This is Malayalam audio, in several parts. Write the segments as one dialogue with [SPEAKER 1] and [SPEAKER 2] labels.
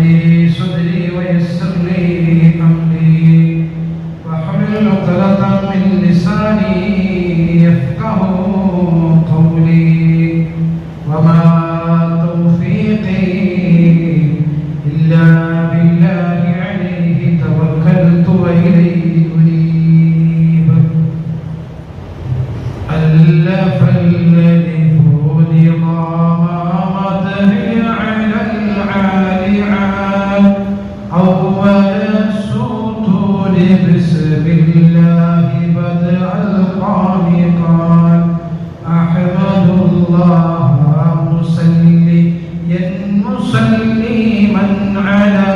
[SPEAKER 1] لي صدري ويسر لي أمري واحلل عقدة من لساني يفقهوا قولي وما توفيقي إلا بالله عليه توكلت وإليه أنيب ألف الذي فودي ضامته على العالي أول السطور بسم الله بدأ الخالقان أحمد الله مسليا مسلما على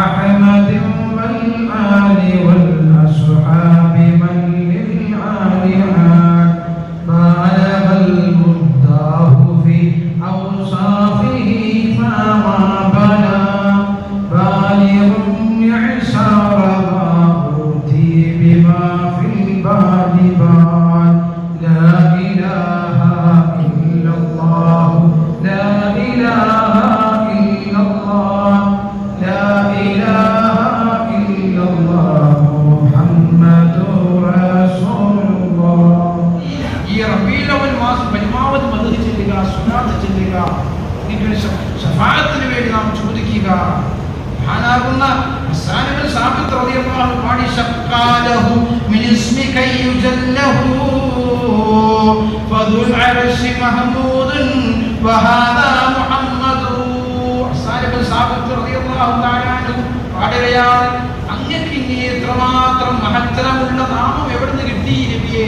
[SPEAKER 1] أحمد والآل والأصحاب من للآل عاد بالغ المداه في أوصافه فما بلا بالغ معشار ما أوتي بما في البال بال لا إله إلا الله لا إله إلا الله لا إله إلا الله محمد رسول الله. ഈ റബീഉൽ അവ്വൽ മാസം പരമാവധി മദ്ഹ് ചൊല്ലുക, സ്വലാത്ത് ചൊല്ലുക, ശഫാഅത്തിന് വേണ്ടി നാം ചോദിക്കുക. മഹാനാകുന്ന ഹസ്സാൻ ഇബ്നു സാബിത്ത് റളിയല്ലാഹു അൻഹു പാടി ശഖാലഹു മിൻ ഇസ്മിക യുജല്ലഹു ഫദുൽ അർശി മഹ്മൂദുൻ വഹാദാ മുഹമ്മദു. ഹസ്സാൻ ഇബ്നു സാബിത്ത് റളിയല്ലാഹു തആല അൻഹു പാടുകയാണ്, അങ്ങക്ക് ഇനി എത്രമാത്രം മഹത്തരമുള്ള നാമം എവിടുന്ന് കിട്ടി നബിയേ?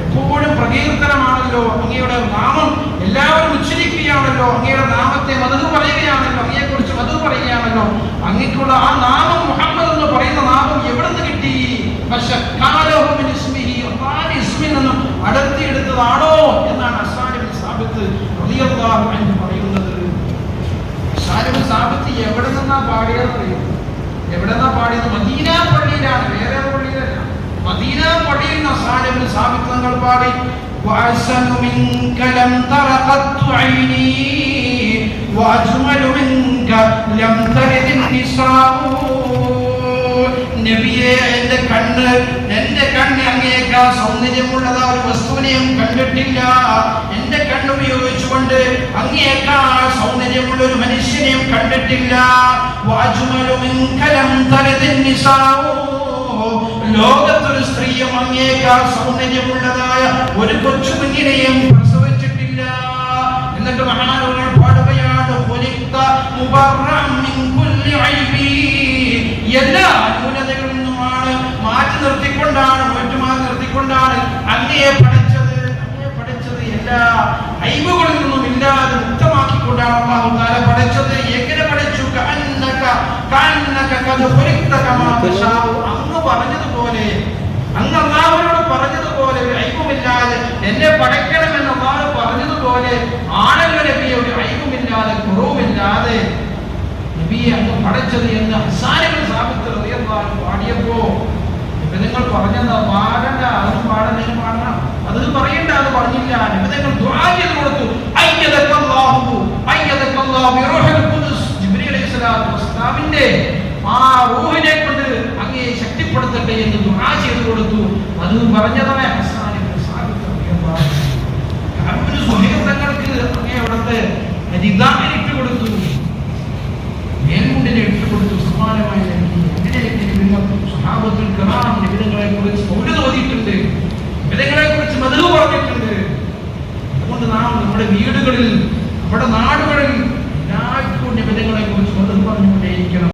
[SPEAKER 1] എപ്പോഴും പ്രകീർത്തനമാണല്ലോ അങ്ങയുടെ നാമം, എല്ലാവരും ഉച്ചരിക്കുകയാണല്ലോ, അങ്ങയുടെ നാമത്തെ മദ്ഹ് പറയുകയാണല്ലോ, അങ്ങയെക്കുറിച്ച് മദ്ഹ് പറയുകയാണല്ലോ. അങ്ങക്കുള്ള ആ നാമം മുഹമ്മദ് എന്ന് പറയുന്ന നാമം എവിടുന്ന് കിട്ടി? ഇസ്മിൽ നിന്നും അടർത്തിയെടുത്തതാണോ എന്നാണ് ഹസ്സാൻ ഇബ്നു സാബിത്ത് റളിയല്ലാഹു അൻഹു പറയുന്നത്. ഹസ്സാൻ ഇബ്നു സാബിത്ത് എവിടെ നിന്നാ പാടിയതെന്ന്? എവിടെന്നാ പാടിയത്? മദീന പള്ളിയിലാണ്, വേറെ പള്ളിയിലല്ല. മദീന പള്ളിയിൽ ഹസ്സാൻ ഇബ്നു സാബിത്ത് തങ്ങൾ പാടി وأحسن منك لم تر قط عيني وأجمل منك لم تلد النساء. നബിയെ, എന്റെ കണ്ണ് അങ്ങേക്കാൾ സൗന്ദര്യമുള്ളതാ ഒരു വസ്തുവിനെയും കണ്ടിട്ടില്ല. എന്റെ കണ്ണ് ഉപയോഗിച്ചുകൊണ്ട് അങ്ങേക്കാൾ സൗന്ദര്യമുള്ള ഒരു മനുഷ്യനെയും കണ്ടിട്ടില്ല. വഅജ്മലു മിൻക ലം തലദ് النساء. ലോകത്തൊരു സ്ത്രീയും അങ്ങേക്കാൾ സൗന്ദര്യമുള്ളതായ ഒരു കൊച്ചുകുഞ്ഞിനെയും പ്രസവിച്ചിട്ടില്ല. എന്നിട്ട് മഹാനവർ പാടുകയാണ്, ഖുലിഖ്ത മുബറഅൻ മിൻ കുല്ലി ഐബി. എല്ലാ ന്യൂനതകളിൽ നിന്നുമാണ് മാറ്റി നിർത്തിക്കൊണ്ടാണ് അങ്ങയെ പഠിച്ചത്. എല്ലാ ഐബുകളിൽ നിന്നും ഇല്ലാതെ മുക്തമാക്കിക്കൊണ്ടാണ് അല്ലാഹു തആല പഠിച്ചത്. എങ്ങനെ പഠിച്ചു? കഅന്നക ഖദ് ഖുലിഖ്ത കമാ തശാഉ. അങ്ങ് പറഞ്ഞതുപോലെ, അങ്ങ് അല്ലാഹുവോട് പറഞ്ഞതുപോലെ ഒരു ഐബുമില്ലാതെ എന്നെ പഠിക്കണമെന്ന് അല്ലാഹു പറഞ്ഞതുപോലെ ആണല്ലോ നബിയെ, ഒരു ഐബുമില്ലാതെ കുറവുമില്ലാതെ നബിയെ അങ്ങ് പഠിച്ചത് എന്ന് ഹസ്സാൻ ഇബ്നു സാബിത്ത് റളിയല്ലാഹു അൻഹു പാടിയപ്പോ നിങ്ങൾ പറഞ്ഞതാ പാടണ്ട, അത് പാടണം, അത് പറയണ്ട, അത് പറഞ്ഞില്ല. നിങ്ങൾ ദുആ ചെയ്തു കൊടുത്തു. അയ്യദക്കല്ലാഹു ബിറൂഹിൽ ഖുദ്സ്. ജിബ്രീൽ അലൈഹിസ്സലാത്തു വസ്സലാമിന്റെ ആ റൂഹിനെ കൊണ്ട് അങ്ങയെ ശക്തിപ്പെടുത്തട്ടെ എന്ന് ദുആ ചെയ്തു കൊടുത്തു. അത് പറഞ്ഞതാണ് ഹസ്സാൻ ഇബ്നു സാബിത്ത് റളിയല്ലാഹു അൻഹു. അബ്ദുൽ സുഹൈർ തങ്ങൾക്ക് അങ്ങയെ അവിടുത്തെ രിദാഇട്ട് കൊടുത്തു, മേൽമുണ്ടിനെ ഇട്ട് കൊടുത്തു. സമാനമായ സ്വഹാബത്തുൽ കിറാം നബികളെ കുറിച്ച് മൗലിദ് ഓതിയിട്ടുണ്ട്, നബികളെ കുറിച്ച് മദ്ഹ് പറഞ്ഞിട്ടുണ്ട്. അതുകൊണ്ട് നാം നമ്മുടെ വീടുകളിൽ, നമ്മുടെ നാടുകളിൽ